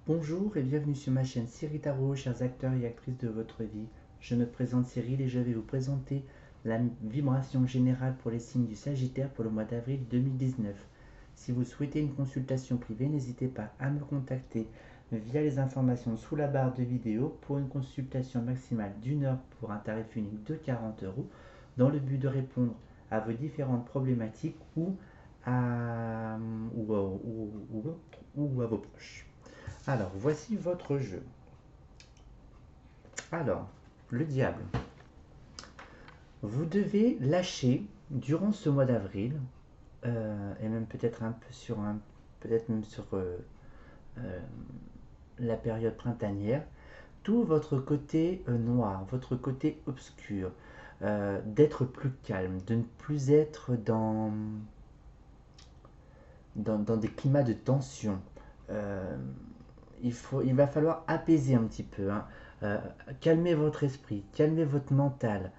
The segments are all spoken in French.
Bonjour et bienvenue sur ma chaîne Cyril Tarot, chers acteurs et actrices de votre vie. Je me présente Cyril et je vais vous présenter la vibration générale pour les signes du Sagittaire pour le mois d'avril 2019. Si vous souhaitez une consultation privée, n'hésitez pas à me contacter via les informations sous la barre de vidéo pour une consultation maximale d'une heure pour un tarif unique de 40 euros dans le but de répondre à vos différentes problématiques à, ou, ou- ou à vos proches. Alors, voici votre jeu. Alors, le diable. Vous devez lâcher durant ce mois d'avril, et même peut-être un peu sur peut-être même sur euh, la période printanière, tout votre côté noir, votre côté obscur, d'être plus calme, de ne plus être dans des climats de tension. Euh, il va falloir apaiser un petit peu, hein. Euh, Calmer votre esprit, calmer votre mental,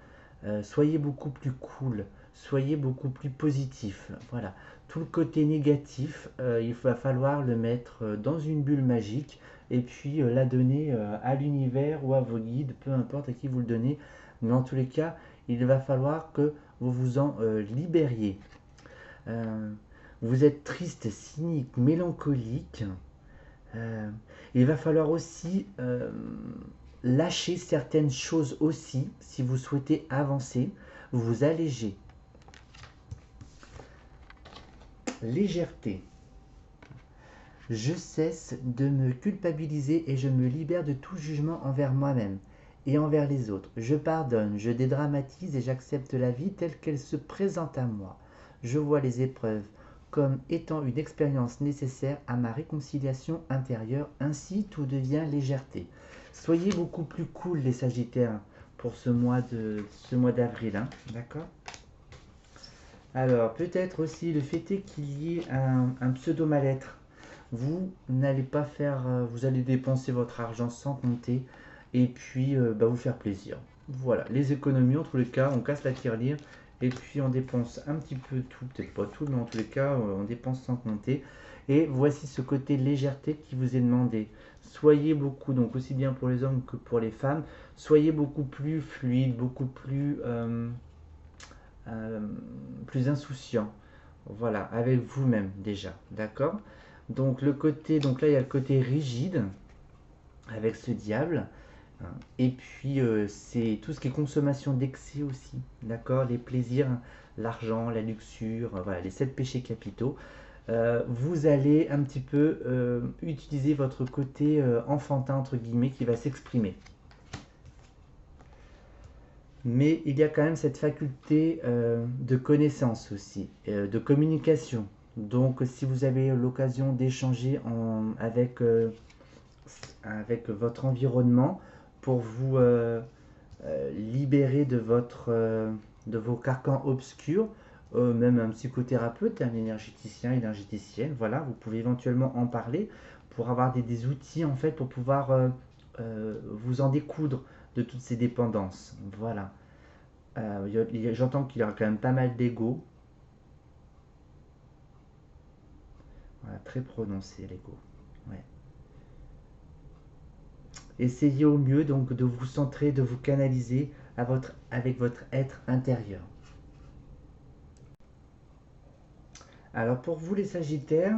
soyez beaucoup plus cool, soyez beaucoup plus positif. Voilà, tout le côté négatif, il va falloir le mettre dans une bulle magique et puis la donner à l'univers ou à vos guides, peu importe à qui vous le donnez. Mais en tous les cas, il va falloir que vous vous en libériez. Euh, vous êtes triste, cynique, mélancolique. Euh, il va falloir aussi lâcher certaines choses aussi si vous souhaitez avancer, vous alléger. Légèreté. Je cesse de me culpabiliser et je me libère de tout jugement envers moi-même et envers les autres. Je pardonne, je dédramatise et j'accepte la vie telle qu'elle se présente à moi. Je vois les épreuves comme étant une expérience nécessaire à ma réconciliation intérieure. Ainsi, tout devient légèreté. Soyez beaucoup plus cool les Sagittaires pour ce mois d'avril, hein, d'accord? Alors, peut-être aussi le fait est qu'il y ait un pseudo mal-être. Vous n'allez pas faire, vous allez dépenser votre argent sans compter et puis vous faire plaisir. Voilà, les économies en tous les cas, on casse la tirelire et puis on dépense un petit peu tout, peut-être pas tout, mais en tous les cas, on dépense sans compter. Et voici ce côté légèreté qui vous est demandé. Soyez beaucoup, donc aussi bien pour les hommes que pour les femmes, soyez beaucoup plus fluide, beaucoup euh, plus insouciant. Voilà, avec vous-même déjà, d'accord? Donc donc là il y a le côté rigide avec ce diable, hein. Et puis c'est tout ce qui est consommation d'excès aussi, d'accord? Les plaisirs, l'argent, la luxure, voilà, les 7 péchés capitaux. Vous allez un petit peu utiliser votre côté enfantin entre guillemets qui va s'exprimer. Mais il y a quand même cette faculté de connaissance aussi, de communication. Donc si vous avez l'occasion d'échanger avec votre environnement pour vous libérer de vos carcans obscurs, même un psychothérapeute, un énergéticien, énergéticienne, voilà, vous pouvez éventuellement en parler pour avoir des outils en fait pour pouvoir vous en découdre de toutes ces dépendances. Voilà. J'entends qu'il y a quand même pas mal d'ego. Voilà, très prononcé l'ego. Ouais. Essayez au mieux donc de vous centrer, de vous canaliser avec votre être intérieur. Alors pour vous les Sagittaires,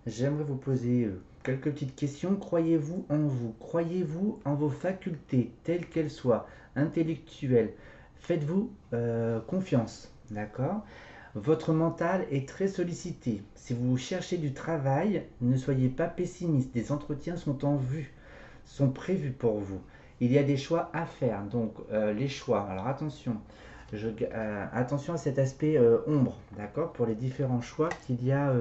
j'aimerais vous poser quelques petites questions. Croyez-vous en vous? Croyez-vous en vos facultés, telles qu'elles soient, intellectuelles? Faites-vous confiance, d'accord? Votre mental est très sollicité. Si vous cherchez du travail, ne soyez pas pessimiste. Des entretiens sont en vue, sont prévus pour vous. Il y a des choix à faire. Donc les choix. Alors attention, attention à cet aspect ombre, d'accord, pour les différents choix qu'il y a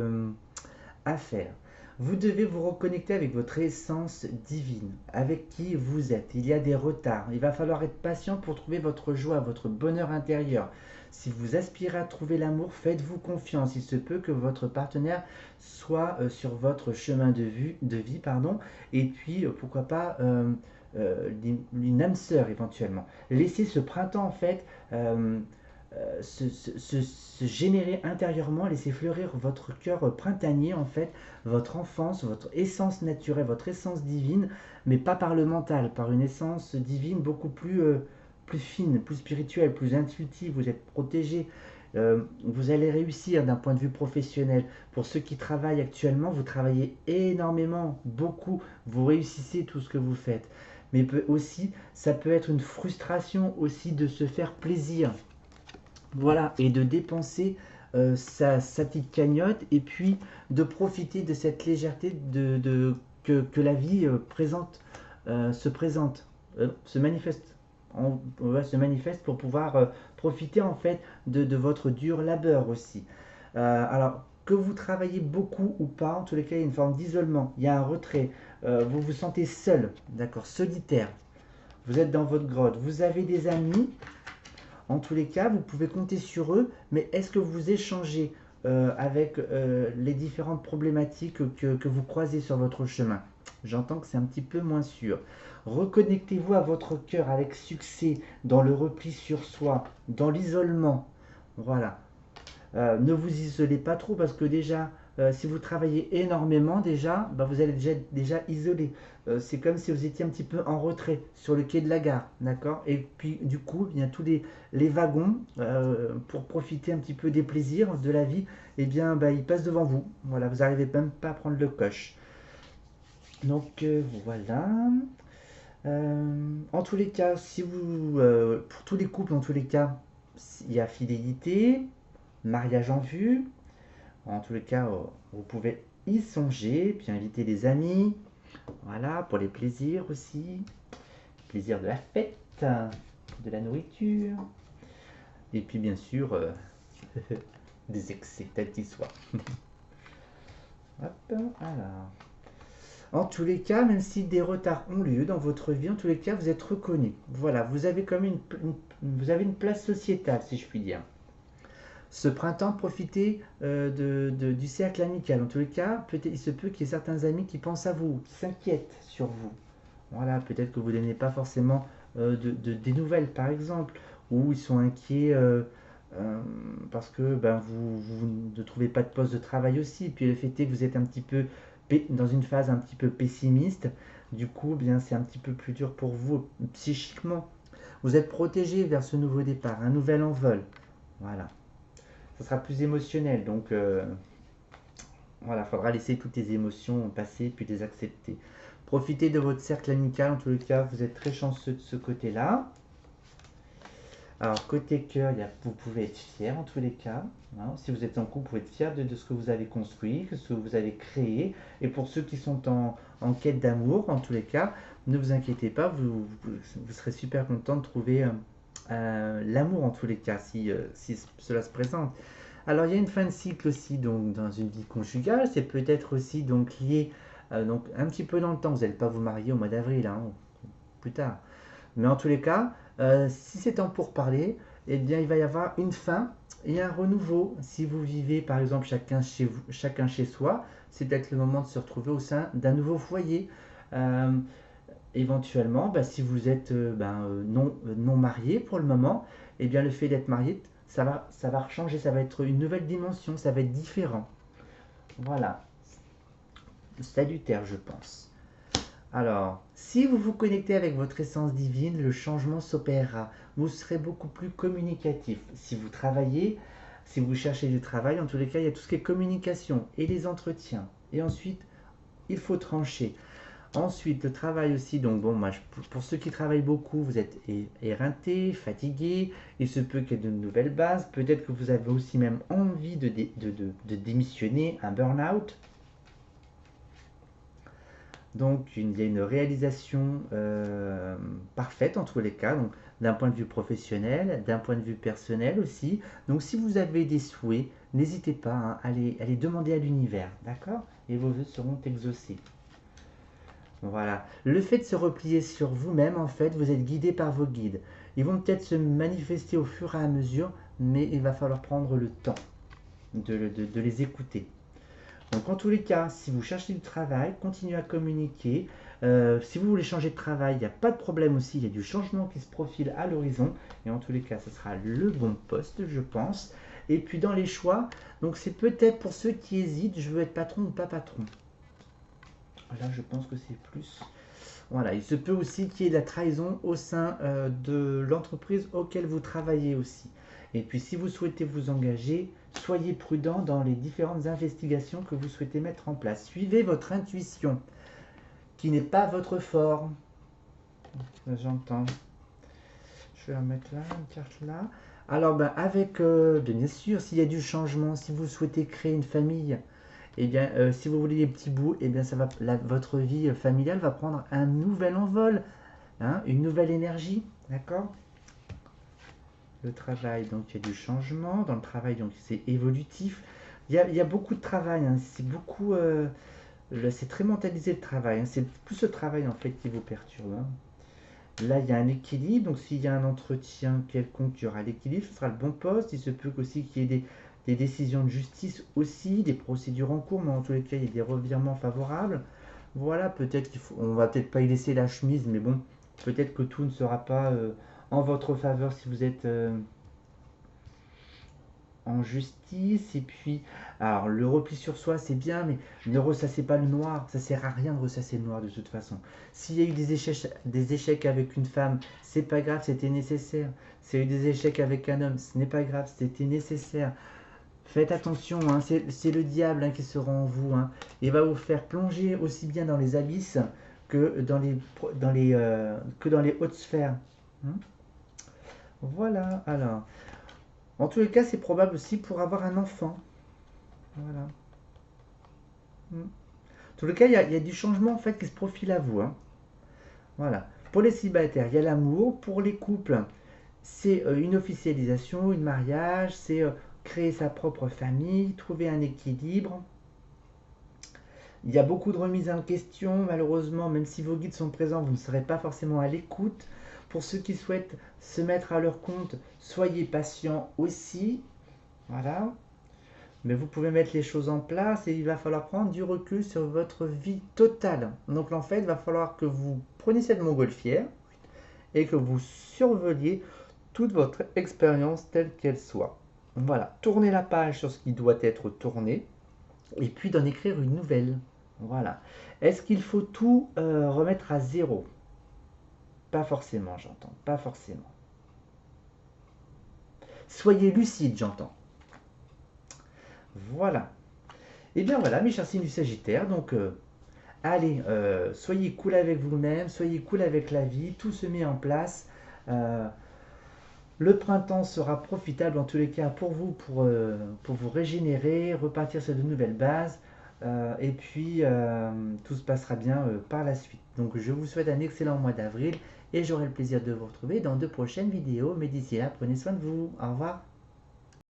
à faire. Vous devez vous reconnecter avec votre essence divine, avec qui vous êtes. Il y a des retards. Il va falloir être patient pour trouver votre joie, votre bonheur intérieur. Si vous aspirez à trouver l'amour, faites-vous confiance. Il se peut que votre partenaire soit sur votre chemin de vie, pardon, et puis pourquoi pas une âme sœur éventuellement. Laissez ce printemps en fait se générer intérieurement, laisser fleurir votre cœur printanier en fait, votre enfance, votre essence naturelle, votre essence divine, mais pas par le mental, par une essence divine beaucoup plus fine, plus spirituelle, plus intuitive. Vous êtes protégé. Vous allez réussir d'un point de vue professionnel. Pour ceux qui travaillent actuellement, vous travaillez énormément, beaucoup, vous réussissez tout ce que vous faites. Mais aussi, ça peut être une frustration aussi de se faire plaisir. Voilà, et de dépenser sa petite cagnotte et puis de profiter de cette légèreté que la vie se présente, se manifeste. Se manifeste pour pouvoir profiter en fait de votre dur labeur aussi. Alors, que vous travaillez beaucoup ou pas, en tous les cas, il y a une forme d'isolement, il y a un retrait, vous vous sentez seul, d'accord, solitaire, vous êtes dans votre grotte, vous avez des amis, en tous les cas, vous pouvez compter sur eux, mais est-ce que vous échangez avec les différentes problématiques que vous croisez sur votre chemin? J'entends que c'est un petit peu moins sûr. Reconnectez-vous à votre cœur avec succès dans le repli sur soi, dans l'isolement. Voilà. Ne vous isolez pas trop parce que déjà, si vous travaillez énormément déjà, bah, vous allez déjà isolé. C'est comme si vous étiez un petit peu en retrait sur le quai de la gare, d'accord? Et puis du coup, il y a tous les wagons pour profiter un petit peu des plaisirs de la vie, et bien bah, ils passent devant vous. Voilà, vous n'arrivez même pas à prendre le coche. Donc voilà. En tous les cas, si vous, pour tous les couples, en tous les cas, il y a fidélité, mariage en vue. En tous les cas, vous pouvez y songer, puis inviter des amis, voilà, pour les plaisirs aussi. Plaisir de la fête, de la nourriture, et puis bien sûr, des excès, tel qu'ils soient. Hop, alors. En tous les cas, même si des retards ont lieu dans votre vie, en tous les cas, vous êtes reconnu. Voilà, vous avez comme vous avez une place sociétale, si je puis dire. Ce printemps, profitez du cercle amical. En tous les cas, il se peut qu'il y ait certains amis qui pensent à vous, qui s'inquiètent sur vous. Voilà, peut-être que vous ne donnez pas forcément des nouvelles, par exemple, ou ils sont inquiets parce que ben, vous ne trouvez pas de poste de travail aussi. Puis le fait est que vous êtes un petit peu dans une phase un petit peu pessimiste. Du coup, bien, c'est un petit peu plus dur pour vous psychiquement. Vous êtes protégé vers ce nouveau départ, un nouvel envol. Voilà, ça sera plus émotionnel. Donc voilà, il faudra laisser toutes les émotions passer puis les accepter. Profitez de votre cercle amical, en tous les cas, vous êtes très chanceux de ce côté-là. Alors, côté cœur, vous pouvez être fier en tous les cas. Hein. Si vous êtes en couple, vous pouvez être fier de ce que vous avez construit, de ce que vous avez créé. Et pour ceux qui sont en quête d'amour, en tous les cas, ne vous inquiétez pas, vous serez super content de trouver l'amour en tous les cas, si cela se présente. Alors, il y a une fin de cycle aussi donc, dans une vie conjugale. C'est peut-être aussi donc, lié donc, un petit peu dans le temps. Vous n'allez pas vous marier au mois d'avril, hein, plus tard. Mais en tous les cas, si c'est en pourparler, eh bien, il va y avoir une fin et un renouveau. Si vous vivez, par exemple, chacun chez soi, c'est peut-être le moment de se retrouver au sein d'un nouveau foyer. Euh, Éventuellement, bah, si vous êtes non marié pour le moment, eh bien, le fait d'être marié, ça va changer, ça va être une nouvelle dimension, ça va être différent. Voilà, salutaire, je pense. Alors, si vous vous connectez avec votre essence divine, le changement s'opérera. Vous serez beaucoup plus communicatif. Si vous travaillez, si vous cherchez du travail, en tous les cas, il y a tout ce qui est communication et les entretiens. Et ensuite, il faut trancher. Ensuite, le travail aussi. Donc, bon, moi, pour ceux qui travaillent beaucoup, vous êtes éreinté, fatigué. Il se peut qu'il y ait de nouvelles bases. Peut-être que vous avez aussi même envie de démissionner, un burn-out. Donc il y a une réalisation parfaite en tous les cas, donc d'un point de vue professionnel, d'un point de vue personnel aussi. Donc si vous avez des souhaits, n'hésitez pas hein, à les demander à l'univers, d'accord? Et vos vœux seront exaucés. Voilà. Le fait de se replier sur vous-même, en fait, vous êtes guidé par vos guides. Ils vont peut-être se manifester au fur et à mesure, mais il va falloir prendre le temps de les écouter. Donc en tous les cas, si vous cherchez du travail, continuez à communiquer. Si vous voulez changer de travail, il n'y a pas de problème aussi, il y a du changement qui se profile à l'horizon, et en tous les cas, ce sera le bon poste, je pense. Et puis dans les choix, donc c'est peut-être pour ceux qui hésitent, je veux être patron ou pas patron. Là, je pense que c'est plus. Voilà, il se peut aussi qu'il y ait de la trahison au sein de l'entreprise auquel vous travaillez aussi. Et puis si vous souhaitez vous engager, soyez prudent dans les différentes investigations que vous souhaitez mettre en place. Suivez votre intuition, qui n'est pas votre fort. J'entends. Je vais la mettre là, une carte là. Alors, ben, avec, bien sûr, s'il y a du changement, si vous souhaitez créer une famille, eh bien, si vous voulez des petits bouts, eh bien, votre vie familiale va prendre un nouvel envol, hein, une nouvelle énergie, d'accord? Le travail, donc il y a du changement. Dans le travail, donc c'est évolutif. Il y a beaucoup de travail, hein, c'est beaucoup, c'est très mentalisé le travail, hein, c'est plus le travail en fait qui vous perturbe, hein. Là, il y a un équilibre, donc s'il y a un entretien quelconque, il y aura l'équilibre, ce sera le bon poste. Il se peut aussi qu'il y ait des décisions de justice aussi, des procédures en cours, mais en tous les cas, il y a des revirements favorables. Voilà, peut-être on va peut-être pas y laisser la chemise, mais bon, peut-être que tout ne sera pas en votre faveur si vous êtes en justice. Et puis, alors le repli sur soi, c'est bien, mais ne ressassez pas le noir. Ça sert à rien de ressasser le noir de toute façon. S'il y a eu des échecs avec une femme, c'est pas grave, c'était nécessaire. S'il y a eu des échecs avec un homme, ce n'est pas grave, c'était nécessaire. Faites attention, hein, c'est le diable, hein, qui sera en vous, hein. Il va vous faire plonger aussi bien dans les abysses que dans les hautes sphères, hein. Voilà, alors. En tous les cas, c'est probable aussi pour avoir un enfant. Voilà. Mm. En tous les cas, il y a du changement en fait qui se profile à vous, hein. Voilà. Pour les célibataires, il y a l'amour. Pour les couples, c'est une officialisation, une mariage, c'est créer sa propre famille, trouver un équilibre. Il y a beaucoup de remises en question, malheureusement, même si vos guides sont présents, vous ne serez pas forcément à l'écoute. Pour ceux qui souhaitent se mettre à leur compte, soyez patients aussi. Voilà. Mais vous pouvez mettre les choses en place et il va falloir prendre du recul sur votre vie totale. Donc en fait, il va falloir que vous preniez cette montgolfière et que vous survoliez toute votre expérience telle qu'elle soit. Voilà, tournez la page sur ce qui doit être tourné et puis d'en écrire une nouvelle. Voilà. Est-ce qu'il faut tout remettre à zéro? Pas forcément, j'entends. Pas forcément. Soyez lucide, j'entends. Voilà. Et bien voilà, mes chers signes du Sagittaire, donc allez, soyez cool avec vous-même, soyez cool avec la vie, tout se met en place. Euh, le printemps sera profitable en tous les cas pour vous régénérer, repartir sur de nouvelles bases. Et puis tout se passera bien par la suite. Donc je vous souhaite un excellent mois d'avril et j'aurai le plaisir de vous retrouver dans de prochaines vidéos. Mais d'ici là, prenez soin de vous. Au revoir.